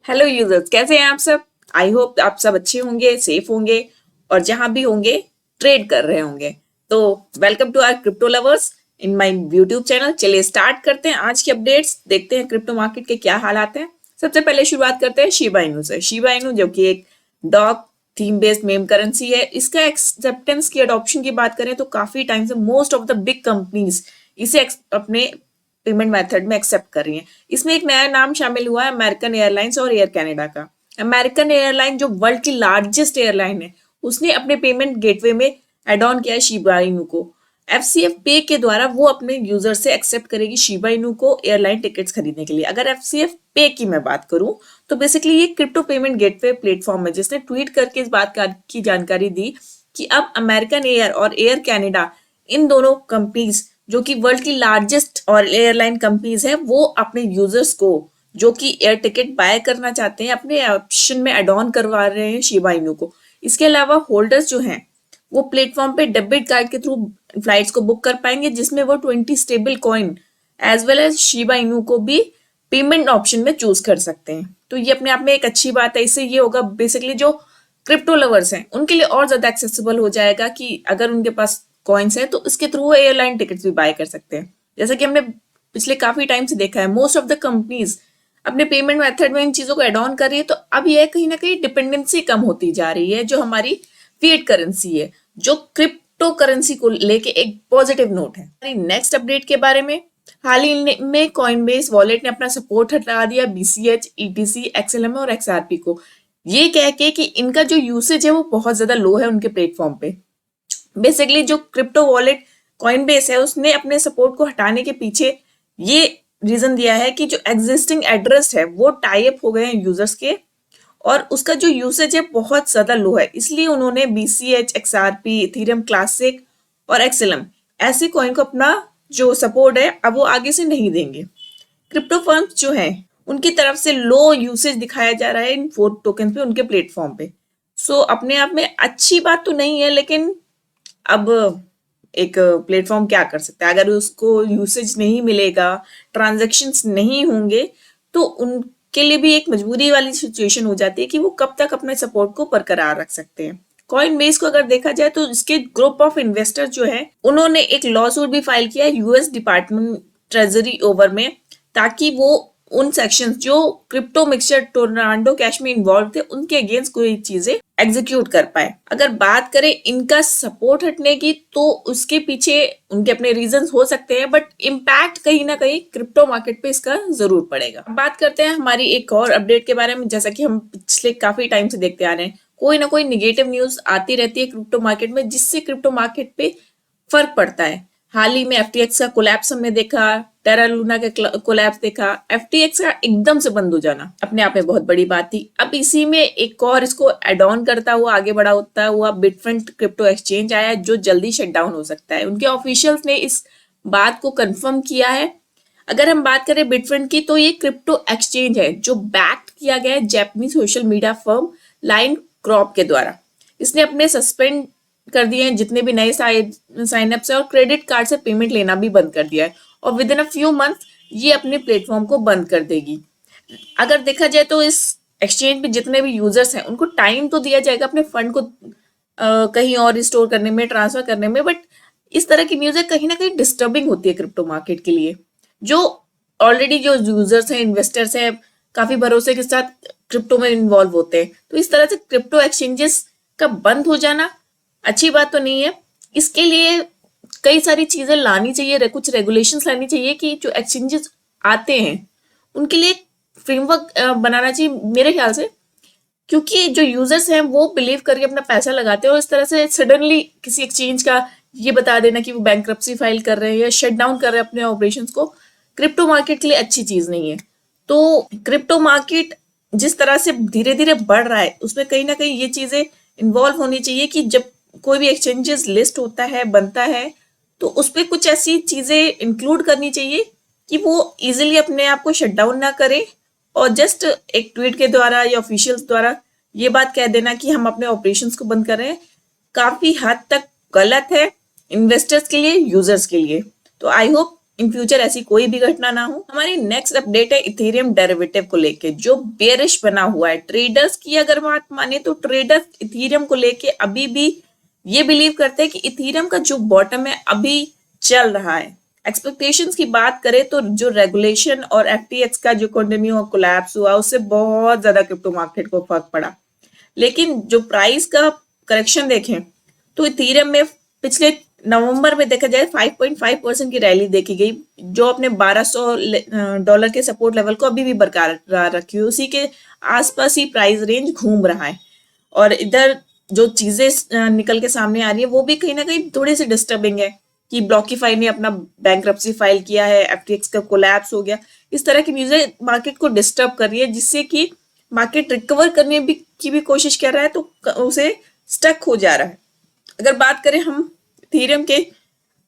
Hello users, कैसे हैं आप सब। आई होप आप सब अच्छे होंगे, सेफ होंगे और जहां भी होंगे ट्रेड कर रहे होंगे। तो welcome to our crypto lovers in my YouTube channel. चलिए स्टार्ट करते हैं आज की अपडेट्स, देखते हैं क्रिप्टो मार्केट के क्या हालात हैं। सबसे पहले शुरुआत करते हैं शिबा इनू से। शिबा इनू जो कि एक dog theme based ma'am currency है, इसका एक्सेप्टेंस की अडॉप्शन की बात करें तो काफी टाइम से most of the big companies इसे अपने पेमेंट मेथड में एक्सेप्ट कर रही हैं। इसमें एक नया नाम शामिल हुआ है अमेरिकन एयरलाइंस और एयर कनाडा का। अमेरिकन एयरलाइन जो वर्ल्ड की लार्जेस्ट एयरलाइन है, उसने अपने पेमेंट गेटवे में एड ऑन किया है शिबा इनू को। एफसीएफ पे के द्वारा वो अपने यूजर से एक्सेप्ट करेगी शिबा इनू को एयरलाइन टिकट्स खरीदने के लिए। अगर एफसीएफ पे की मैं बात करूं तो बेसिकली ये क्रिप्टो पेमेंट गेटवे प्लेटफॉर्म है जिसने ट्वीट करके इस बात की जानकारी दी कि अब अमेरिकन एयर और एयर कनाडा, इन दोनों कंपनीज जो कि वर्ल्ड की लार्जेस्ट और एयरलाइन कंपनीज है, वो अपने यूजर्स को जो कि एयर टिकट बाय करना चाहते हैं अपने ऑप्शन में एड ऑन करवा रहे हैं शिबा इनू को। इसके अलावा होल्डर्स जो हैं वो प्लेटफॉर्म पे डेबिट कार्ड के थ्रू फ्लाइट्स को बुक कर पाएंगे, जिसमें वो 20 stable coin as well as Shiba Inu को भी पेमेंट ऑप्शन में चूज कर सकते हैं। तो ये अपने आप में एक अच्छी बात है। इससे ये होगा बेसिकली जो क्रिप्टो लवर्स हैं उनके लिए और ज्यादा एक्सेसिबल हो जाएगा कि अगर उनके पास कॉइन्स है तो इसके थ्रू वो एयरलाइन टिकट्स भी बाय कर सकते हैं। जैसा कि हमने पिछले काफी टाइम से देखा है, मोस्ट ऑफ द कंपनीज अपने पेमेंट मेथड में इन चीजों को एड ऑन कर रही है। तो अब यह कहीं ना कहीं डिपेंडेंसी कम होती जा रही है जो हमारी फिएट करेंसी है, जो क्रिप्टो करेंसी को लेके एक पॉजिटिव नोट है। नेक्स्ट अपडेट के बारे में, हाल ही में कॉइनबेस वॉलेट ने अपना सपोर्ट हटा दिया बीसीएच, ईटीसी, एक्सएलएम और एक्सआरपी को, ये कह के कि इनका जो यूसेज है वो बहुत ज्यादा लो है उनके प्लेटफॉर्म पे। बेसिकली जो क्रिप्टो वॉलेट कॉइनबेस है उसने अपने सपोर्ट को हटाने के पीछे ये रीजन दिया है कि जो एग्जिस्टिंग एड्रेस है वो टाई अप हो गए हैं यूजर्स के और उसका जो यूसेज है बहुत ज्यादा लो है, इसलिए उन्होंने बीसीएच, एक्सआरपी, इथेरियम क्लासिक और एक्सएलएम ऐसे कॉइन को अपना जो सपोर्ट है अब वो आगे से नहीं देंगे। क्रिप्टो फर्म्स जो हैं उनकी तरफ से लो यूसेज दिखाया जा रहा है इन 4 टोकन पे उनके प्लेटफॉर्म पे। सो अपने आप में अच्छी बात तो नहीं है, लेकिन अब एक प्लेटफॉर्म क्या कर सकता है। अगर उसको यूसेज नहीं मिलेगा, ट्रांजैक्शंस नहीं होंगे, तो उनके लिए भी एक मजबूरी वाली सिचुएशन हो जाती है कि वो कब तक अपने सपोर्ट को बरकरार रख सकते हैं। कॉइन बेस को अगर देखा जाए तो इसके ग्रुप ऑफ इन्वेस्टर जो है उन्होंने एक लॉ सूट भी फाइल किया है यूएस डिपार्टमेंट ट्रेजरी ओवर में, ताकि वो उन सेक्शंस जो क्रिप्टो मिक्सचर टोर्नाडो कैश में इन्वॉल्व थे उनके अगेंस्ट कोई चीजें एग्जीक्यूट कर पाए। अगर बात करें इनका सपोर्ट हटने की तो उसके पीछे उनके अपने रीजंस हो सकते हैं, बट इम्पैक्ट कहीं ना कहीं क्रिप्टो मार्केट पे इसका जरूर पड़ेगा। बात करते हैं हमारी एक और अपडेट के बारे में। जैसा कि हम पिछले काफी टाइम से देखते आ रहे हैं, कोई ना कोई निगेटिव न्यूज आती रहती है क्रिप्टो मार्केट में जिससे क्रिप्टो मार्केट पे फर्क पड़ता है। हाल ही में एफटीएक्स का कोलैप्स हमने देखा, टेरा लूना का कोलैप्स देखा। एफटीएक्स का एकदम से बंद हो जाना अपने आप में बहुत बड़ी बात थी। अब इसी में एक और इसको एड ऑन करता हुआ आगे बढ़ा होता हुआ बिटफ्रंट क्रिप्टो एक्सचेंज आया जो जल्दी शट डाउन हो सकता है। उनके ऑफिशियल्स ने इस बात को कंफर्म किया है। अगर हम बात करें बिटफ्रंट की तो ये क्रिप्टो एक्सचेंज है जो बैक्ड किया गया है Japanese social media firm line crop के द्वारा। इसने अपने सस्पेंड कर दिए हैं जितने भी नए साइन अप्स है और क्रेडिट कार्ड से पेमेंट लेना भी बंद कर दिया है और with in a few month ये अपने प्लेटफॉर्म को बंद कर देगी। अगर देखा जाए तो इस एक्सचेंज पे जितने भी यूजर्स हैं उनको टाइम तो दिया जाएगा अपने फंड को कहीं और स्टोर करने में, ट्रांसफर करने में, बट इस तरह की न्यूज़ कहीं ना कहीं डिस्टर्बिंग होती है क्रिप्टो मार्केट के लिए। जो ऑलरेडी जो यूजर्स हैं, इन्वेस्टर्स हैं, काफी भरोसे के साथ क्रिप्टो में इन्वॉल्व होते हैं, तो इस तरह से क्रिप्टो एक्सचेंजेस का बंद हो जाना अच्छी बात तो नहीं है। इसके लिए कई सारी चीजें लानी चाहिए, कुछ रेगुलेशंस लानी चाहिए कि जो एक्सचेंजेस आते हैं उनके लिए फ्रेमवर्क बनाना चाहिए मेरे ख्याल से, क्योंकि जो यूजर्स हैं वो बिलीव करके अपना पैसा लगाते हैं और इस तरह से सडनली किसी एक्सचेंज का ये बता देना कि वो बैंक्रप्सी फाइल कर रहे हैं या शट डाउन कर रहे हैं अपने ऑपरेशंस को, क्रिप्टो मार्केट के लिए अच्छी चीज नहीं है। तो क्रिप्टो मार्केट जिस तरह से धीरे धीरे बढ़ रहा है उसमें कहीं ना कहीं ये चीजें इन्वॉल्व होनी चाहिए कि जब कोई भी एक्सचेंजेस लिस्ट होता है, बनता है, तो उस पर कुछ ऐसी चीजें इंक्लूड करनी चाहिए कि वो इजिली अपने आप को शट डाउन ना करे और जस्ट एक ट्वीट के द्वारा या ऑफिशियल्स द्वारा ये बात कह देना कि हम अपने ऑपरेशंस को बंद कर रहे हैं काफी हद तक गलत है इन्वेस्टर्स के लिए, यूजर्स के लिए। तो आई होप इन फ्यूचर ऐसी कोई भी घटना ना हो। हमारी नेक्स्ट अपडेट है इथेरियम डेरिवेटिव को लेके जो बेरिश बना हुआ है। ट्रेडर्स की अगर बात माने तो ट्रेडर्स इथेरियम को लेके अभी भी ये बिलीव करते हैं कि इथेरियम का जो बॉटम है अभी चल रहा है। एक्सपेक्टेशंस की बात करें तो जो रेगुलेशन और एफटीएक्स का जो कंटिन्यू कोलैप्स हुआ उससे बहुत ज्यादा क्रिप्टो मार्केट को फर्क पड़ा। लेकिन जो प्राइस का करेक्शन देखें तो इथेरियम में पिछले नवंबर में देखा जाए 5.5% की रैली देखी गई, जो अपने $1200 के सपोर्ट लेवल को अभी भी बरकरार रखी हुई, उसी के आसपास ही प्राइस रेंज घूम रहा है। और इधर जो चीजें निकल के सामने आ रही है वो भी कहीं ना कहीं थोड़ी सी डिस्टर्बिंग है कि ब्लॉकीफाई ने अपना बैंकरप्सी फाइल किया है, एफटीएक्स का कोलैप्स हो गया। इस तरह की न्यूज़ें मार्केट को डिस्टर्ब कर रही है, जिससे कि मार्केट रिकवर करने की भी कोशिश कर रहा है तो उसे स्टक हो जा रहा है। अगर बात करें हम इथेरियम के,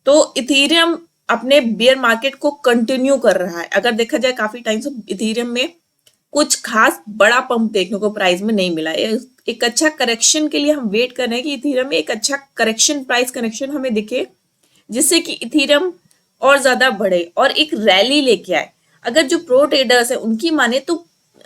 तो इथेरियम अपने बियर मार्केट को कंटिन्यू कर रहा है। अगर देखा जाए काफी टाइम से इथेरियम में कुछ खास बड़ा पंप देखने को प्राइस में नहीं मिला। एक अच्छा करेक्शन के लिए हम वेट कर रहे हैं कि इथेरियम में एक अच्छा करेक्शन, प्राइस करेक्शन हमें दिखे, जिससे कि इथेरियम और ज्यादा बढ़े और एक रैली लेके आए। अगर जो प्रो ट्रेडर्स है उनकी माने तो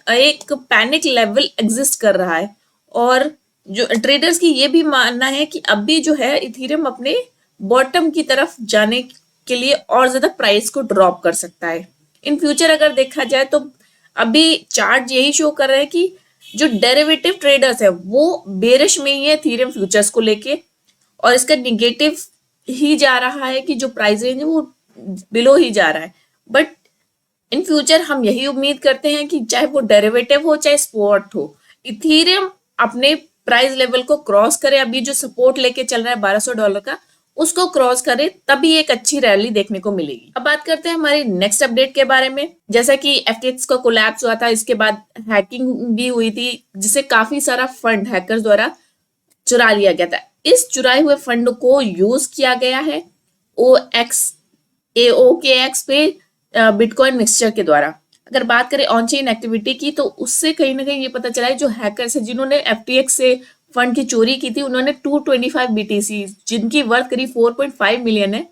एक पैनिक लेवल एग्जिस्ट कर रहा है, और जो ट्रेडर्स की ये भी मानना है कि अभी जो है इथेरियम अपने बॉटम की तरफ जाने के लिए और ज्यादा प्राइस को ड्रॉप कर सकता है। इन फ्यूचर अगर देखा जाए तो अभी चार्ट यही शो कर रहे हैं कि जो डेरिवेटिव ट्रेडर्स है वो बेरिश में ही है इथेरियम फ्यूचर्स को लेके, और इसका निगेटिव ही जा रहा है कि जो प्राइस रेंज है वो बिलो ही जा रहा है। बट इन फ्यूचर हम यही उम्मीद करते हैं कि चाहे वो डेरिवेटिव हो चाहे स्पॉट हो, इथेरियम अपने प्राइस लेवल को क्रॉस करे। अभी जो सपोर्ट लेके चल रहा है $1200 का, उसको क्रॉस करे तभी एक अच्छी रैली देखने को मिलेगी। अब बात करते हैं हमारी नेक्स्ट अपडेट के बारे में। जैसा कि एफटीएक्स का कोलैप्स हुआ था, इसके बाद हैकिंग भी हुई थी, जिसे काफी सारा फंड हैकर्स द्वारा चुरा लिया गया था। इस चुराए हुए फंड को यूज किया गया है OKX पे बिटकॉइन मिक्सचर के द्वारा। अगर बात करें ऑन चेन एक्टिविटी की, तो उससे कहीं ना कहीं ये पता चला है जो हैकर्स है जिन्होंने एफटीएक्स से फंड की चोरी की थी, उन्होंने 225 BTC जिनकी वर्थ करीब 4.5 मिलियन है,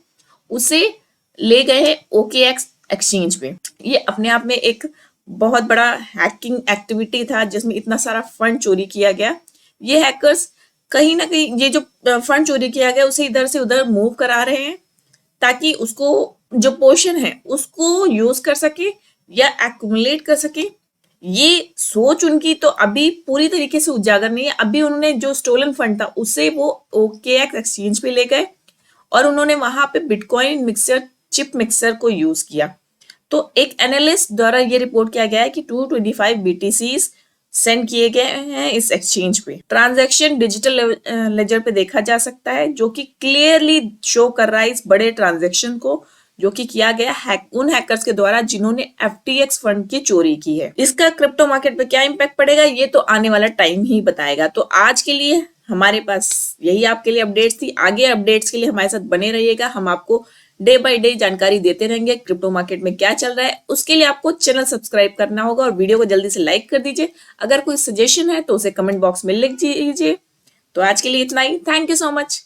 उसे ले गए हैं OKX एक्सचेंज पे। ये अपने आप में एक बहुत बड़ा हैकिंग एक्टिविटी था जिसमें इतना सारा फंड चोरी किया गया। ये हैकर्स कहीं ना कहीं ये जो फंड चोरी किया गया उसे इधर से उधर मूव करा रहे हैं, ताकि उसको जो पोर्शन है उसको यूज कर सके या एक्युमुलेट कर सके। ये सोच उनकी तो अभी पूरी तरीके से उजागर नहीं है। अभी उन्होंने जो स्टोलन फंड था उसे वो OKX एक्सचेंज पे ले गए और उन्होंने वहां पे बिटकॉइन मिक्सर, चिप मिक्सर को यूज किया। तो एक एनालिस्ट द्वारा ये रिपोर्ट किया गया है कि 225 BTCs सेंड किए गए हैं इस एक्सचेंज पे। ट्रांजैक्शन डिजिटल लेजर पे देखा जा सकता है, जो कि क्लियरली शो कर रहा है इस बड़े ट्रांजैक्शन को जो कि किया गया उन हैकर्स के द्वारा जिन्होंने एफटीएक्स फंड की चोरी की है। इसका क्रिप्टो मार्केट पे क्या इंपैक्ट पड़ेगा ये तो आने वाला टाइम ही बताएगा। तो आज के लिए हमारे पास यही आपके लिए अपडेट्स थी। आगे अपडेट्स के लिए हमारे साथ बने रहिएगा। हम आपको डे बाय डे जानकारी देते रहेंगे क्रिप्टो मार्केट में क्या चल रहा है। उसके लिए आपको चैनल सब्सक्राइब करना होगा और वीडियो को जल्दी से लाइक कर दीजिए। अगर कोई सजेशन है तो उसे कमेंट बॉक्स में लिख दीजिए। तो आज के लिए इतना ही। Thank you so much.